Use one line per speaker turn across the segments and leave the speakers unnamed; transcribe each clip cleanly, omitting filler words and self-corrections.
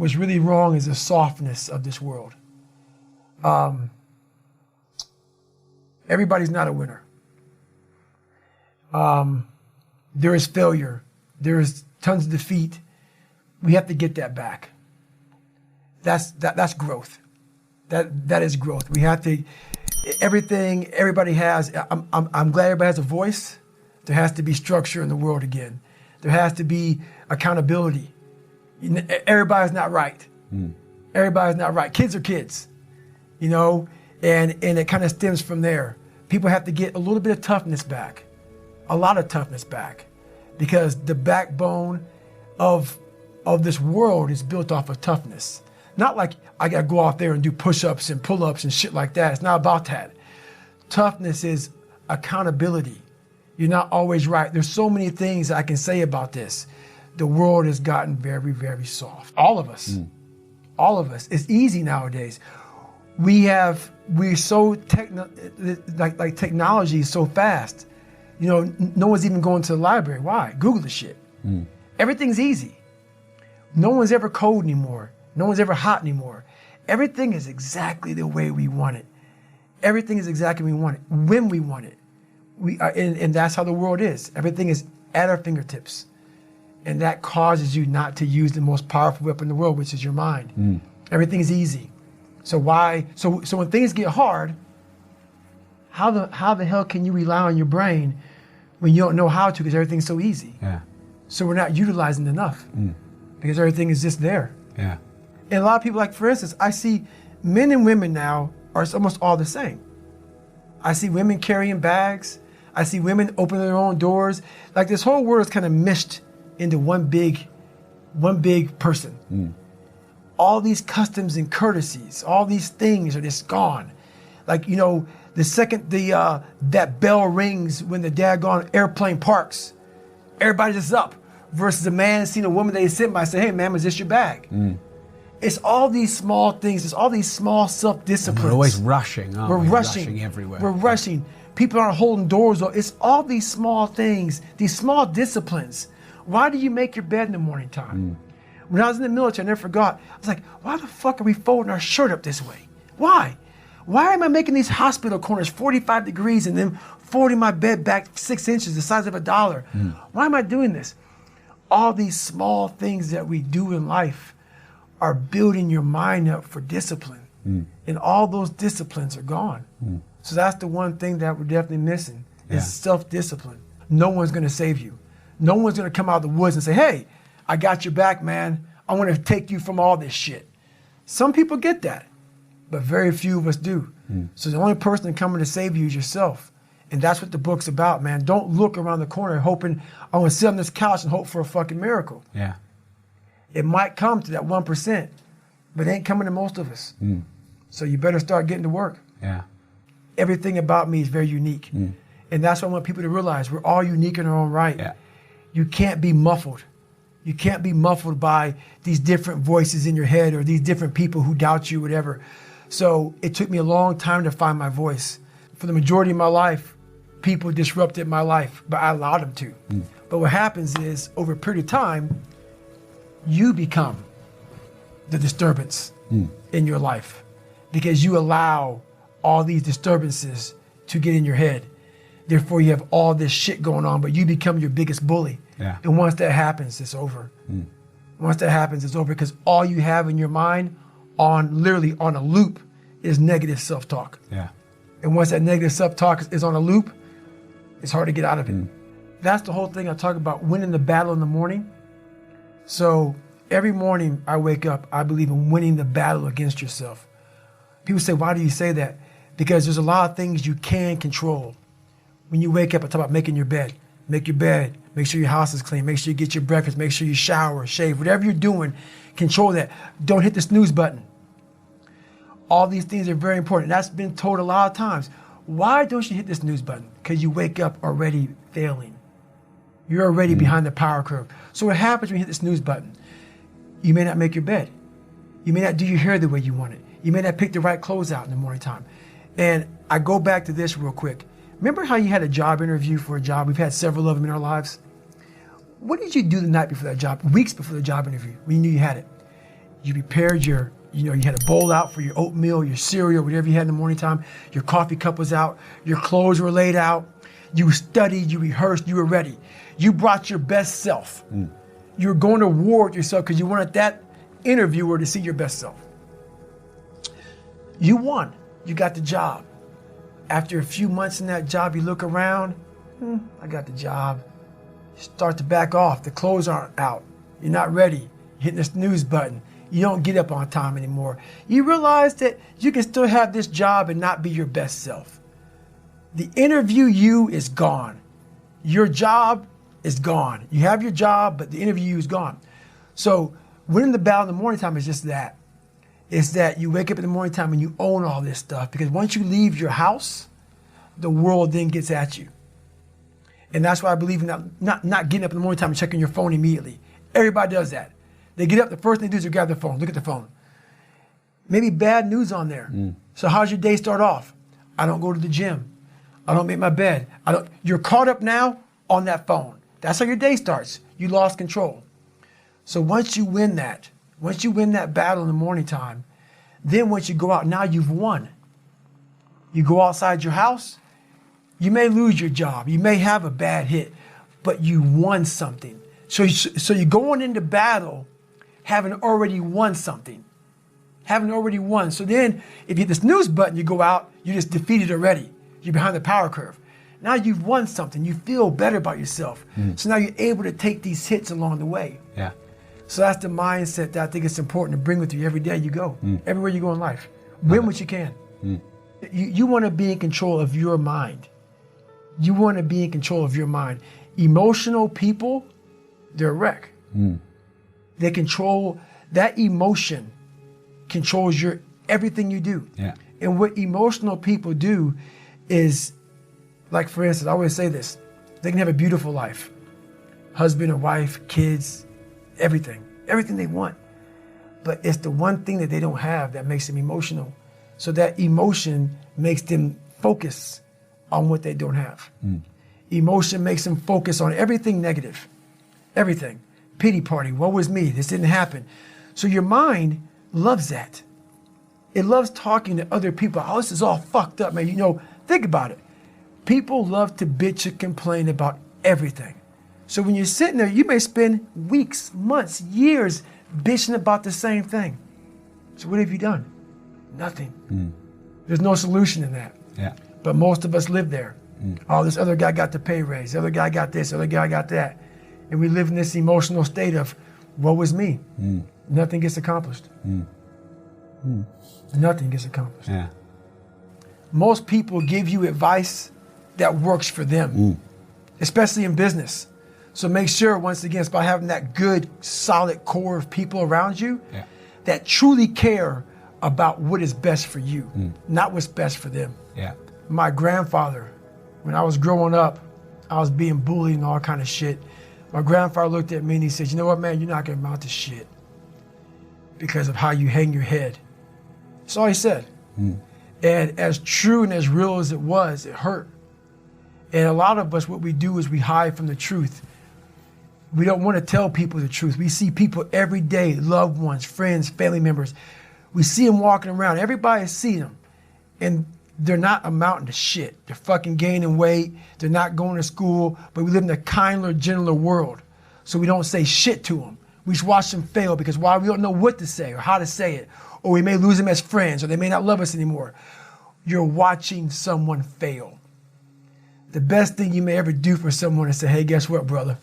what's really wrong is the softness of this world. Everybody's not a winner. There is failure. There is tons of defeat. We have to get that back. That's growth. That is growth. We have to, everything everybody has, I'm glad everybody has a voice. There has to be structure in the world again. There has to be accountability. Everybody's not right. Everybody's not right. Kids are kids, you know, and it kind of stems from there. People have to get a little bit of toughness back, a lot of toughness back, because the backbone of this world is built off of toughness. Not like I got to go out there and do push-ups and pull-ups and shit like that. It's not about that. Toughness is accountability. You're not always right. There's so many things I can say about this. The world has gotten very, very soft. All of us. All of us. It's easy nowadays. We're so like technology is so fast. You know, no one's even going to the library. Why? Google the shit. Everything's easy. No one's ever cold anymore. No one's ever hot anymore. Everything is exactly the way we want it. Everything is exactly what we want it, when we want it. And that's how the world is. Everything is at our fingertips. And that causes you not to use the most powerful weapon in the world, which is your mind. Everything is easy. So when things get hard, how the hell can you rely on your brain when you don't know how to, because everything's so easy? So we're not utilizing it enough because everything is just there. And a lot of people, like for instance, I see men and women now are almost all the same. I see women carrying bags. I see women opening their own doors. Like this whole world is kind of meshed into one big person. All these customs and courtesies, all these things are just gone. Like, you know, the second that bell rings when the daggone airplane parks, everybody's just up. Versus a man seeing a woman that he's sitting by say, hey ma'am, is this your bag? It's all these small things. It's all these small self-disciplines.
We're always rushing, aren't we?
We're rushing
everywhere.
We're rushing. People aren't holding doors. It's all these small things, these small disciplines. Why do you make your bed in the morning time? When I was in the military, I never forgot. I was like, why the fuck are we folding our shirt up this way? Why? Why am I making these hospital corners 45 degrees and then folding my bed back 6 inches, the size of $1? Why am I doing this? All these small things that we do in life are building your mind up for discipline. And all those disciplines are gone. So that's the one thing that we're definitely missing is self-discipline. No one's gonna save you. No one's gonna come out of the woods and say, hey, I got your back, man. I wanna take you from all this shit. Some people get that, but very few of us do. So the only person coming to save you is yourself. And that's what the book's about, man. Don't look around the corner hoping, I wanna sit on this couch and hope for a fucking miracle. It might come to that 1%, but it ain't coming to most of us. So you better start getting to work. Everything about me is very unique. And that's what I want people to realize. We're all unique in our own right. You can't be muffled. You can't be muffled by these different voices in your head or these different people who doubt you, whatever. So it took me a long time to find my voice. For the majority of my life, people disrupted my life, but I allowed them to. But what happens is, over a period of time, you become the disturbance in your life because you allow all these disturbances to get in your head. Therefore, you have all this shit going on, but you become your biggest bully. And once that happens, it's over. Once that happens, it's over because all you have in your mind literally on a loop is negative self-talk. And once that negative self-talk is on a loop, it's hard to get out of it. That's the whole thing I talk about, winning the battle in the morning. So every morning I wake up, I believe in winning the battle against yourself. People say, why do you say that? Because there's a lot of things you can control. When you wake up, I talk about making your bed. Make your bed, make sure your house is clean, make sure you get your breakfast, make sure you shower, shave, whatever you're doing, control that. Don't hit the snooze button. All these things are very important. That's been told a lot of times. Why don't you hit the snooze button? Because you wake up already failing. You're already behind the power curve. So what happens when you hit the snooze button? You may not make your bed. You may not do your hair the way you want it. You may not pick the right clothes out in the morning time. And I go back to this real quick. Remember how you had a job interview for a job? We've had several of them in our lives. What did you do the night before that job, weeks before the job interview, when you knew you had it? You prepared your, you had a bowl out for your oatmeal, your cereal, whatever you had in the morning time. Your coffee cup was out. Your clothes were laid out. You studied, you rehearsed, you were ready. You brought your best self. You were going to war with yourself because you wanted that interviewer to see your best self. You won. You got the job. After a few months in that job, you look around, I got the job. You start to back off. The clothes aren't out. You're not ready. You're hitting the snooze button. You don't get up on time anymore. You realize that you can still have this job and not be your best self. The interview you is gone. Your job is gone. You have your job, but the interview you is gone. So winning the battle in the morning time is just that. It's that you wake up in the morning time and you own all this stuff, because once you leave your house, the world then gets at you. And that's why I believe in not getting up in the morning time and checking your phone immediately. Everybody does that. They get up, the first thing they do is grab their phone, look at the phone. Maybe bad news on there. So how's your day start off? I don't go to the gym. I don't make my bed. You're caught up now on that phone. That's how your day starts. You lost control. So once you win that battle in the morning time, then once you go out, now you've won. You go outside your house, you may lose your job, you may have a bad hit, but you won something. So you're going into battle having already won something. Having already won. So then if you hit the snooze button, you go out, you're just defeated already. You're behind the power curve. Now you've won something. You feel better about yourself. So now you're able to take these hits along the way.
Yeah.
So that's the mindset that I think it's important to bring with you every day you go, everywhere you go in life. Win what you can. You want to be in control of your mind. You want to be in control of your mind. Emotional people, they're a wreck. They control, that emotion controls everything you do.
Yeah.
And what emotional people do is, like for instance, I always say this, they can have a beautiful life. Husband or wife, kids, everything they want. But it's the one thing that they don't have that makes them emotional. So that emotion makes them focus on what they don't have. Emotion makes them focus on everything negative, everything. Pity party, woe was me, this didn't happen. So your mind loves that. It loves talking to other people. Oh, this is all fucked up, man. Think about it. People love to bitch and complain about everything. So when you're sitting there, you may spend weeks, months, years bitching about the same thing. So what have you done? Nothing. There's no solution in that.
Yeah.
But most of us live there. Oh, this other guy got the pay raise. The other guy got this. The other guy got that. And we live in this emotional state of, woe is me. Nothing gets accomplished. Nothing gets accomplished.
Yeah.
Most people give you advice that works for them, especially in business. So make sure, once again, it's about having that good, solid core of people around you that truly care about what is best for you, not what's best for them.
Yeah.
My grandfather, when I was growing up, I was being bullied and all kind of shit. My grandfather looked at me and he said, you know what, man, you're not going to amount to shit because of how you hang your head. That's all he said. And as true and as real as it was, it hurt. And a lot of us, what we do is we hide from the truth. We don't want to tell people the truth. We see people every day, loved ones, friends, family members. We see them walking around. Everybody sees them. And they're not amounting to shit. They're fucking gaining weight. They're not going to school. But we live in a kinder, gentler world. So we don't say shit to them. We just watch them fail because why? We don't know what to say or how to say it. Or we may lose them as friends, or they may not love us anymore. You're watching someone fail. The best thing you may ever do for someone is say, hey, guess what, brother?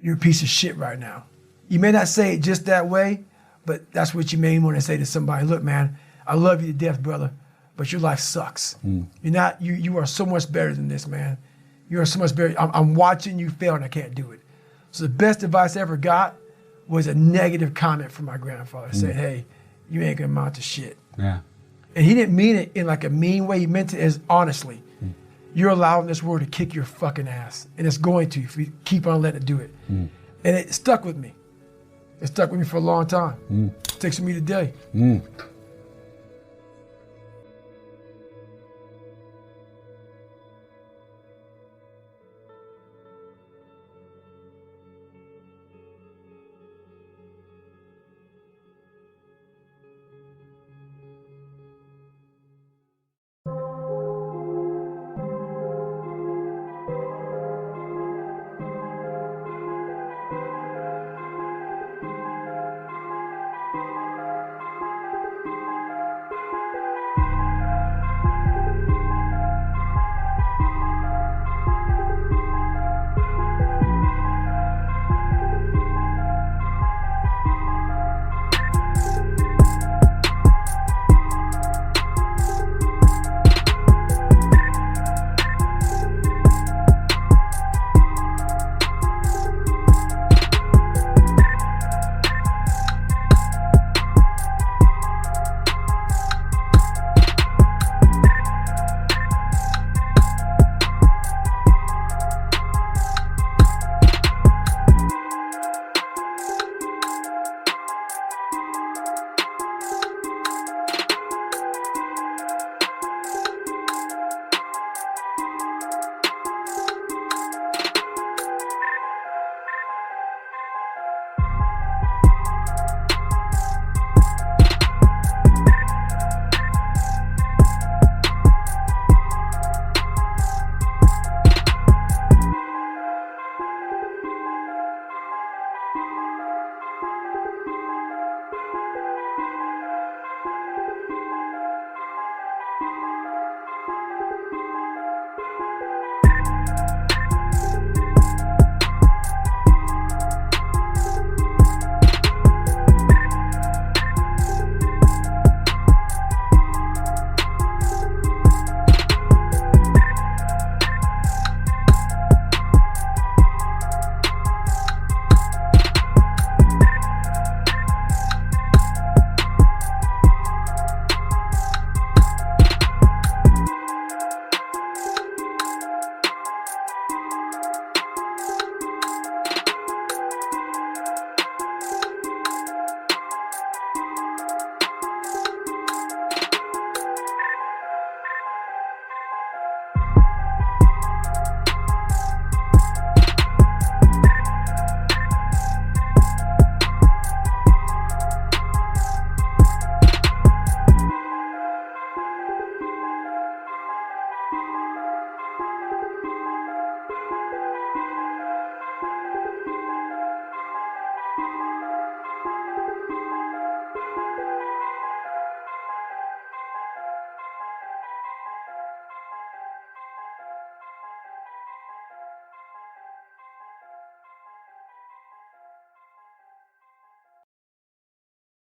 You're a piece of shit right now. You may not say it just that way, but that's what you may want to say to somebody. Look, man, I love you to death, brother, but your life sucks. You are so much better than this, man. You are so much better. I'm watching you fail and I can't do it. So the best advice I ever got was a negative comment from my grandfather saying, hey, you ain't gonna amount to shit.
Yeah.
And he didn't mean it in like a mean way. He meant it as honestly. You're allowing this world to kick your fucking ass. And it's going to if you keep on letting it do it. And it stuck with me. It stuck with me for a long time. It sticks with me today.